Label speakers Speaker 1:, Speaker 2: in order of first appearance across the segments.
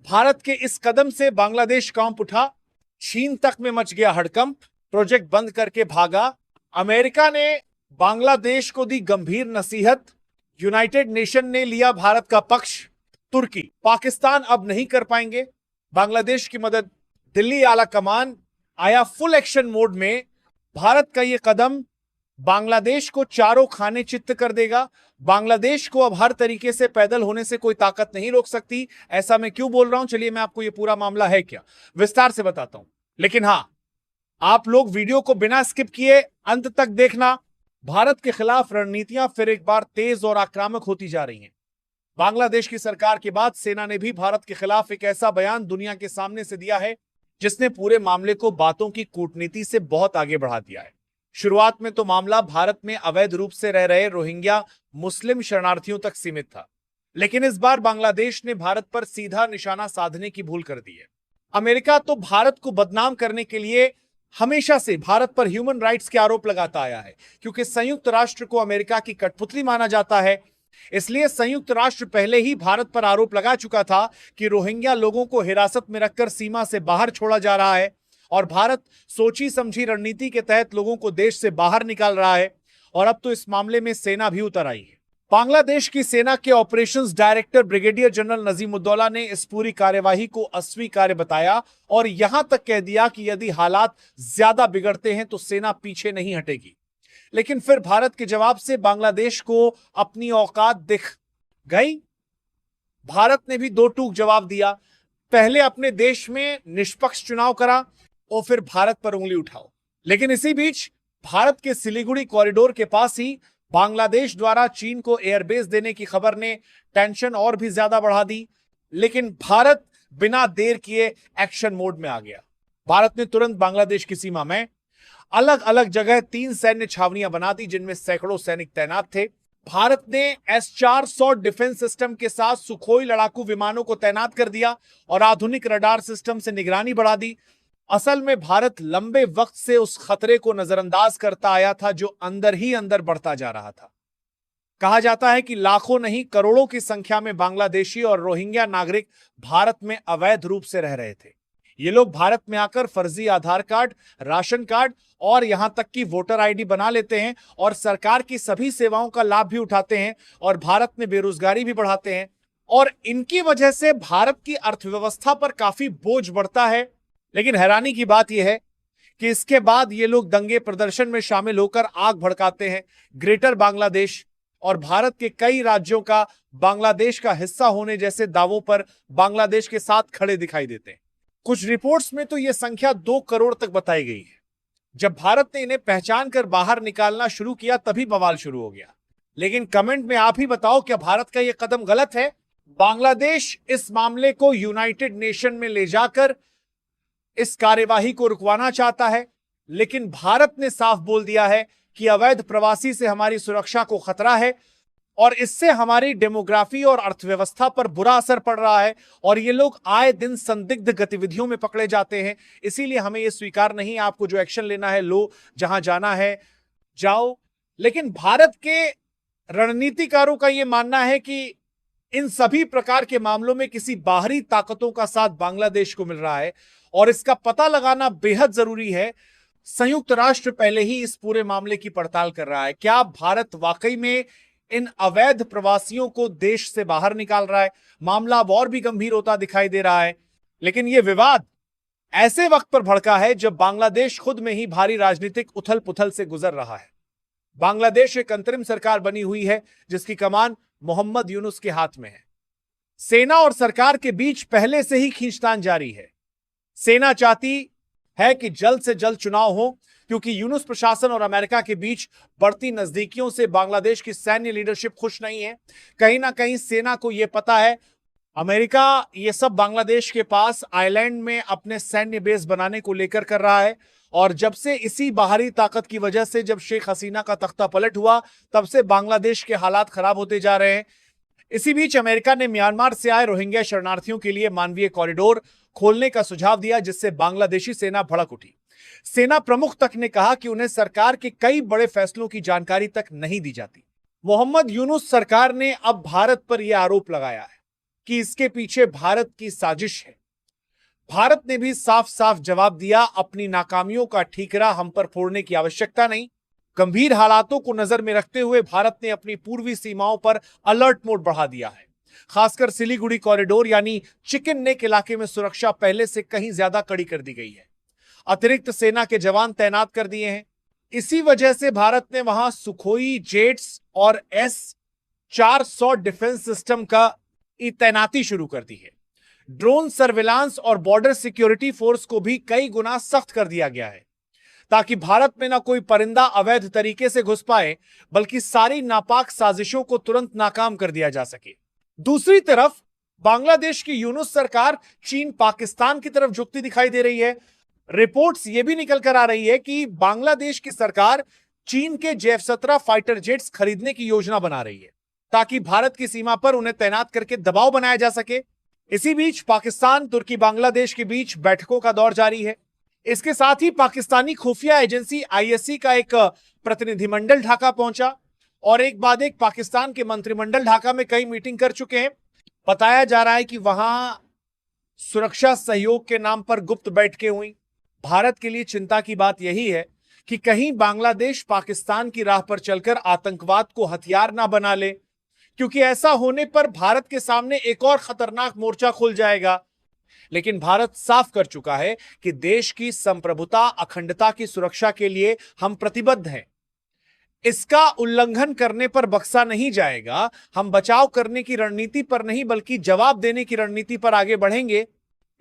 Speaker 1: भारत के इस कदम से बांग्लादेश कांप उठा, चीन तक में मच गया हड़कंप, प्रोजेक्ट बंद करके भागा। अमेरिका ने बांग्लादेश को दी गंभीर नसीहत, यूनाइटेड नेशन ने लिया भारत का पक्ष, तुर्की पाकिस्तान अब नहीं कर पाएंगे बांग्लादेश की मदद। दिल्ली आला कमान आया फुल एक्शन मोड में। भारत का यह कदम बांग्लादेश को चारों खाने चित्त कर देगा। बांग्लादेश को अब हर तरीके से पैदल होने से कोई ताकत नहीं रोक सकती। ऐसा मैं क्यों बोल रहा हूं, चलिए मैं आपको यह पूरा मामला है क्या विस्तार से बताता हूं। लेकिन हां, आप लोग वीडियो को बिना स्किप किए अंत तक देखना। भारत के खिलाफ रणनीतियां फिर एक बार तेज और आक्रामक होती जा रही हैं। बांग्लादेश की सरकार के बाद सेना ने भी भारत के खिलाफ एक ऐसा बयान दुनिया के सामने से दिया है जिसने पूरे मामले को बातों की कूटनीति से बहुत आगे बढ़ा दिया है। शुरुआत में तो मामला भारत में अवैध रूप से रह रहे रोहिंग्या मुस्लिम शरणार्थियों तक सीमित था, लेकिन इस बार बांग्लादेश ने भारत पर सीधा निशाना साधने की भूल कर दी है। अमेरिका तो भारत को बदनाम करने के लिए हमेशा से भारत पर ह्यूमन राइट्स के आरोप लगाता आया है, क्योंकि संयुक्त राष्ट्र को अमेरिका की कठपुतली माना जाता है। इसलिए संयुक्त राष्ट्र पहले ही भारत पर आरोप लगा चुका था कि रोहिंग्या लोगों को हिरासत में रखकर सीमा से बाहर छोड़ा जा रहा है और भारत सोची समझी रणनीति के तहत लोगों को देश से बाहर निकाल रहा है। और अब तो इस मामले में सेना भी उतर आई है। बांग्लादेश की सेना के ऑपरेशंस डायरेक्टर ब्रिगेडियर जनरल नजीमुद्दौला ने इस पूरी कार्यवाही को अस्वीकार्य बताया और यहां तक कह दिया कि यदि हालात ज्यादा बिगड़ते हैं तो सेना पीछे नहीं हटेगी। लेकिन फिर भारत के जवाब से बांग्लादेश को अपनी औकात दिख गई। भारत ने भी दो टूक जवाब दिया। पहले अपने देश में निष्पक्ष चुनाव करा और फिर भारत पर उंगली उठाओ। लेकिन इसी बीच भारत के सिलीगुड़ी कॉरिडोर के पास ही बांग्लादेश द्वारा चीन को एयरबेस देने की खबर ने टेंशन और भी ज्यादा बढ़ा दी। लेकिन भारत बिना देर किए एक्शन मोड में आ गया। भारत ने तुरंत बांग्लादेश की सीमा में अलग अलग जगह 3 सैन्य छावनियां बना दी, जिनमें सैकड़ों सैनिक तैनात थे। भारत ने S-400 डिफेंस सिस्टम के साथ सुखोई लड़ाकू विमानों को तैनात कर दिया और आधुनिक रडार सिस्टम से निगरानी बढ़ा दी। असल में भारत लंबे वक्त से उस खतरे को नजरअंदाज करता आया था जो अंदर ही अंदर बढ़ता जा रहा था। कहा जाता है कि लाखों नहीं करोड़ों की संख्या में बांग्लादेशी और रोहिंग्या नागरिक भारत में अवैध रूप से रह रहे थे। ये लोग भारत में आकर फर्जी आधार कार्ड, राशन कार्ड और यहां तक कि वोटर आईडी बना लेते हैं और सरकार की सभी सेवाओं का लाभ भी उठाते हैं और भारत में बेरोजगारी भी बढ़ाते हैं। और इनकी वजह से भारत की अर्थव्यवस्था पर काफी बोझ बढ़ता है। लेकिन हैरानी की बात यह है कि इसके बाद ये लोग दंगे प्रदर्शन में शामिल होकर आग भड़काते हैं। ग्रेटर बांग्लादेश और भारत के कई राज्यों का बांग्लादेश का हिस्सा होने जैसे दावों पर बांग्लादेश के साथ खड़े दिखाई देते हैं। कुछ रिपोर्ट्स में तो यह संख्या 2 करोड़ तक बताई गई है। जब भारत ने इन्हें पहचान कर बाहर निकालना शुरू किया तभी बवाल शुरू हो गया। लेकिन कमेंट में आप ही बताओ, क्या भारत का यह कदम गलत है? बांग्लादेश इस मामले को यूनाइटेड नेशन में ले जाकर इस कार्यवाही को रुकवाना चाहता है, लेकिन भारत ने साफ बोल दिया है कि अवैध प्रवासी से हमारी सुरक्षा को खतरा है और इससे हमारी डेमोग्राफी और अर्थव्यवस्था पर बुरा असर पड़ रहा है और ये लोग आए दिन संदिग्ध गतिविधियों में पकड़े जाते हैं। इसीलिए हमें यह स्वीकार नहीं, आपको जो एक्शन लेना है लो, जहां जाना है जाओ। लेकिन भारत के रणनीतिकारों का यह मानना है कि इन सभी प्रकार के मामलों में किसी बाहरी ताकतों का साथ बांग्लादेश को मिल रहा है और इसका पता लगाना बेहद जरूरी है। संयुक्त राष्ट्र पहले ही इस पूरे मामले की पड़ताल कर रहा है। क्या भारत वाकई में इन अवैध प्रवासियों को देश से बाहर निकाल रहा है? मामला अब और भी गंभीर होता दिखाई दे रहा है। लेकिन यह विवाद ऐसे वक्त पर भड़का है जब बांग्लादेश खुद में ही भारी राजनीतिक उथल पुथल से गुजर रहा है। बांग्लादेश एक अंतरिम सरकार बनी हुई है जिसकी कमान मोहम्मद यूनुस के हाथ में है। सेना और सरकार के बीच पहले से ही खींचतान जारी है। सेना चाहती है कि जल्द से जल्द चुनाव हो, क्योंकि यूनुस प्रशासन और अमेरिका के बीच बढ़ती नजदीकियों से बांग्लादेश की सैन्य लीडरशिप खुश नहीं है। कहीं ना कहीं सेना को यह पता है अमेरिका ये सब बांग्लादेश के पास आइलैंड में अपने सैन्य बेस बनाने को लेकर कर रहा है और जब से इसी बाहरी ताकत की वजह से जब शेख हसीना का तख्ता पलट हुआ तब से बांग्लादेश के हालात खराब होते जा रहे हैं। इसी बीच अमेरिका ने म्यांमार से आए रोहिंग्या शरणार्थियों के लिए मानवीय कॉरिडोर खोलने का सुझाव दिया, जिससे बांग्लादेशी सेना भड़क उठी। सेना प्रमुख तक ने कहा कि उन्हें सरकार के कई बड़े फैसलों की जानकारी तक नहीं दी जाती। मोहम्मद यूनुस सरकार ने अब भारत पर यह आरोप लगाया है कि इसके पीछे भारत की साजिश है। भारत ने भी साफ साफ जवाब दिया, अपनी नाकामियों का ठीकरा हम पर फोड़ने की आवश्यकता नहीं। गंभीर हालातों को नजर में रखते हुए भारत ने अपनी पूर्वी सीमाओं पर अलर्ट मोड बढ़ा दिया है। खासकर सिलीगुड़ी कॉरिडोर यानी चिकन नेक इलाके में सुरक्षा पहले से कहीं ज्यादा कड़ी कर दी गई है। अतिरिक्त सेना के जवान तैनात कर दिए हैं। इसी वजह से भारत ने वहां सुखोई जेट्स और S-400 डिफेंस सिस्टम का तैनाती शुरू कर दी है। ड्रोन सर्विलांस और बॉर्डर सिक्योरिटी फोर्स को भी कई गुना सख्त कर दिया गया है, ताकि भारत में ना कोई परिंदा अवैध तरीके से घुस पाए, बल्कि सारी नापाक साजिशों को तुरंत नाकाम कर दिया जा सके। दूसरी तरफ बांग्लादेश की यूनुस सरकार चीन पाकिस्तान की तरफ झुकती दिखाई दे रही है। रिपोर्ट्स ये भी निकल कर आ रही है कि बांग्लादेश की सरकार चीन के J-17 फाइटर जेट्स खरीदने की योजना बना रही है, ताकि भारत की सीमा पर उन्हें तैनात करके दबाव बनाया जा सके। इसी बीच पाकिस्तान, तुर्की, बांग्लादेश के बीच बैठकों का दौर जारी है। इसके साथ ही पाकिस्तानी खुफिया एजेंसी ISC का एक प्रतिनिधिमंडल ढाका पहुंचा और एक बाद एक पाकिस्तान के मंत्रिमंडल ढाका में कई मीटिंग कर चुके हैं। बताया जा रहा है कि वहां सुरक्षा सहयोग के नाम पर गुप्त बैठकें हुई। भारत के लिए चिंता की बात यही है कि कहीं बांग्लादेश पाकिस्तान की राह पर चलकर आतंकवाद को हथियार ना बना ले, क्योंकि ऐसा होने पर भारत के सामने एक और खतरनाक मोर्चा खुल जाएगा। लेकिन भारत साफ कर चुका है कि देश की संप्रभुता, अखंडता की सुरक्षा के लिए हम प्रतिबद्ध हैं। इसका उल्लंघन करने पर बख्शा नहीं जाएगा। हम बचाव करने की रणनीति पर नहीं, बल्कि जवाब देने की रणनीति पर आगे बढ़ेंगे।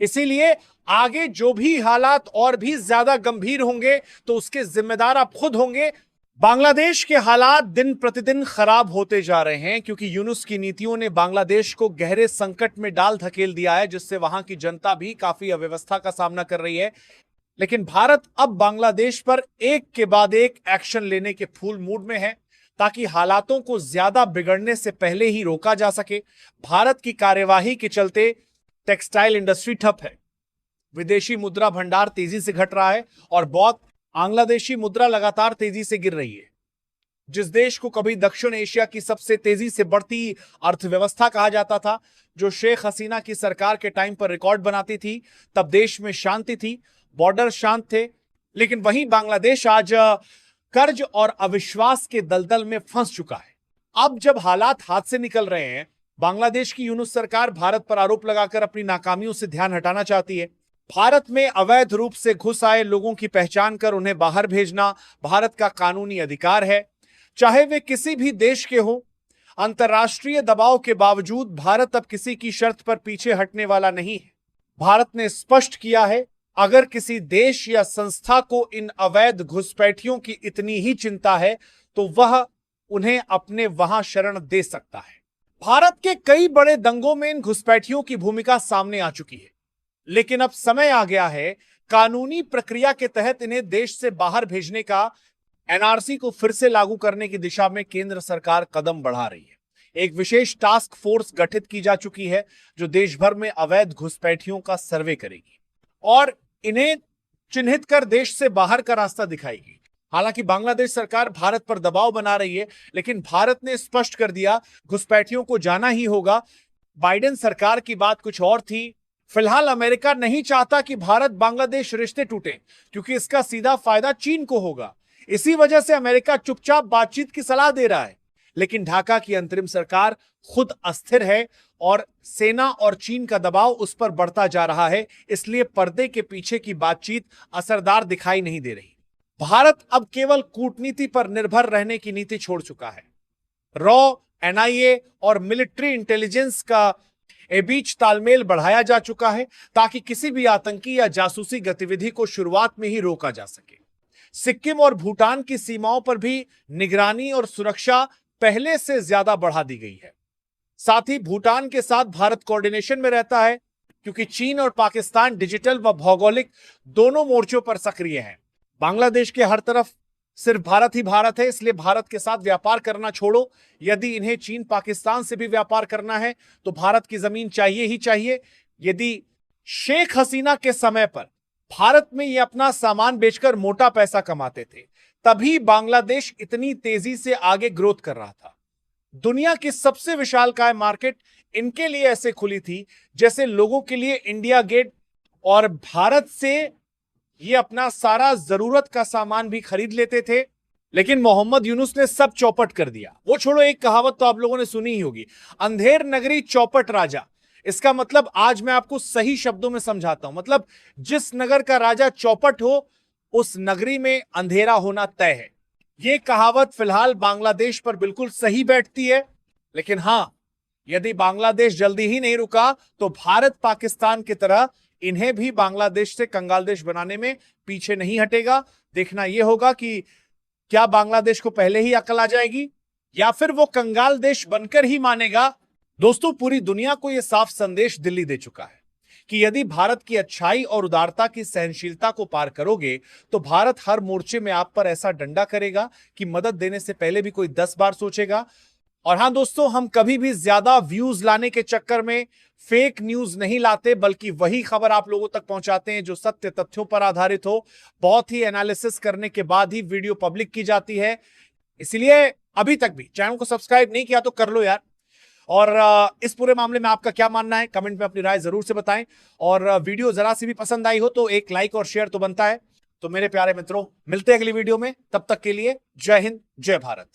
Speaker 1: इसीलिए आगे जो भी हालात और भी ज्यादा गंभीर होंगे तो उसके जिम्मेदार आप खुद होंगे। बांग्लादेश के हालात दिन प्रतिदिन खराब होते जा रहे हैं, क्योंकि यूनुस की नीतियों ने बांग्लादेश को गहरे संकट में डाल धकेल दिया है, जिससे वहां की जनता भी काफी अव्यवस्था का सामना कर रही है। लेकिन भारत अब बांग्लादेश पर एक के बाद एक एक्शन लेने के फुल मूड में है, ताकि हालातों को ज्यादा बिगड़ने से पहले ही रोका जा सके। भारत की कार्यवाही के चलते टेक्सटाइल इंडस्ट्री ठप है, विदेशी मुद्रा भंडार तेजी से घट रहा है और बांग्लादेशी मुद्रा लगातार तेजी से गिर रही है। जिस देश को कभी दक्षिण एशिया की सबसे तेजी से बढ़ती अर्थव्यवस्था कहा जाता था, जो शेख हसीना की सरकार के टाइम पर रिकॉर्ड बनाती थी, तब देश में शांति थी, बॉर्डर शांत थे। लेकिन वहीं बांग्लादेश आज कर्ज और अविश्वास के दलदल में फंस चुका है। अब जब हालात हाथ से निकल रहे हैं, बांग्लादेश की यूनुस सरकार भारत पर आरोप लगाकर अपनी नाकामियों से ध्यान हटाना चाहती है। भारत में अवैध रूप से घुस आए लोगों की पहचान कर उन्हें बाहर भेजना भारत का कानूनी अधिकार है, चाहे वे किसी भी देश के हों। अंतर्राष्ट्रीय दबाव के बावजूद भारत अब किसी की शर्त पर पीछे हटने वाला नहीं है। भारत ने स्पष्ट किया है, अगर किसी देश या संस्था को इन अवैध घुसपैठियों की इतनी ही चिंता है तो वह उन्हें अपने वहां शरण दे सकता है। भारत के कई बड़े दंगों में इन घुसपैठियों की भूमिका सामने आ चुकी है, लेकिन अब समय आ गया है कानूनी प्रक्रिया के तहत इन्हें देश से बाहर भेजने का। NRC को फिर से लागू करने की दिशा में केंद्र सरकार कदम बढ़ा रही है। एक विशेष टास्क फोर्स गठित की जा चुकी है, जो देश भर में अवैध घुसपैठियों का सर्वे करेगी और इन्हें चिन्हित कर देश से बाहर का रास्ता दिखाएगी। हालांकि बांग्लादेश सरकार भारत पर दबाव बना रही है, लेकिन भारत ने स्पष्ट कर दिया घुसपैठियों को जाना ही होगा। बाइडेन सरकार की बात कुछ और थी। फिलहाल अमेरिका नहीं चाहता कि भारत बांग्लादेश रिश्ते टूटे, क्योंकि इसका सीधा फायदा चीन को होगा। इसी वजह से अमेरिका चुपचाप बातचीत की सलाह दे रहा है। लेकिन ढाका की अंतरिम सरकार खुद अस्थिर है और सेना और चीन का दबाव उस पर बढ़ता जा रहा है, इसलिए पर्दे के पीछे की बातचीत असरदार दिखाई नहीं दे रही। भारत अब केवल कूटनीति पर निर्भर रहने की नीति छोड़ चुका है। रॉ, NIA और मिलिट्री इंटेलिजेंस का बीच तालमेल बढ़ाया जा चुका है, ताकि किसी भी आतंकी या जासूसी गतिविधि को शुरुआत में ही रोका जा सके। सिक्किम और भूटान की सीमाओं पर भी निगरानी और सुरक्षा पहले से ज्यादा बढ़ा दी गई है। साथ ही भूटान के साथ भारत कोऑर्डिनेशन में रहता है, क्योंकि चीन और पाकिस्तान डिजिटल व भौगोलिक दोनों मोर्चों पर सक्रिय हैं। बांग्लादेश के हर तरफ सिर्फ भारत ही भारत है, इसलिए भारत के साथ व्यापार करना छोड़ो। यदि इन्हें चीन पाकिस्तान से भी व्यापार करना है तो भारत की जमीन चाहिए ही चाहिए। यदि शेख हसीना के समय पर भारत में ये अपना सामान बेचकर मोटा पैसा कमाते थे, तभी बांग्लादेश इतनी तेजी से आगे ग्रोथ कर रहा था। दुनिया की सबसे विशालकाय मार्केट इनके लिए ऐसे खुली थी जैसे लोगों के लिए इंडिया गेट, और भारत से ये अपना सारा जरूरत का सामान भी खरीद लेते थे। लेकिन मोहम्मद यूनुस ने सब चौपट कर दिया। वो छोड़ो, एक कहावत तो आप लोगों ने सुनी ही होगी, अंधेर नगरी चौपट राजा। इसका मतलब आज मैं आपको सही शब्दों में समझाता हूं। मतलब जिस नगर का राजा चौपट हो, उस नगरी में अंधेरा होना तय है। यह कहावत फिलहाल बांग्लादेश पर बिल्कुल सही बैठती है। लेकिन हां, यदि बांग्लादेश जल्दी ही नहीं रुका तो भारत पाकिस्तान की तरह इन्हें भी बांग्लादेश से कंगाल देश बनाने में पीछे नहीं हटेगा। देखना यह होगा कि क्या बांग्लादेश को पहले ही अकल आ जाएगी या फिर वो कंगाल देश बनकर ही मानेगा। दोस्तों, पूरी दुनिया को यह साफ संदेश दिल्ली दे चुका है कि यदि भारत की अच्छाई और उदारता की सहनशीलता को पार करोगे तो भारत हर मोर्चे में आप पर ऐसा डंडा करेगा कि मदद देने से पहले भी कोई 10 बार सोचेगा। और हां दोस्तों, हम कभी भी ज्यादा व्यूज लाने के चक्कर में फेक न्यूज नहीं लाते, बल्कि वही खबर आप लोगों तक पहुंचाते हैं जो सत्य तथ्यों पर आधारित हो। बहुत ही एनालिसिस करने के बाद ही वीडियो पब्लिक की जाती है। इसलिए अभी तक भी चैनल को सब्सक्राइब नहीं किया तो कर लो यार। और इस पूरे मामले में आपका क्या मानना है, कमेंट में अपनी राय जरूर से बताएं। और वीडियो जरा सी भी पसंद आई हो तो एक लाइक और शेयर तो बनता है। तो मेरे प्यारे मित्रों, मिलते हैं अगली वीडियो में। तब तक के लिए जय हिंद, जय भारत।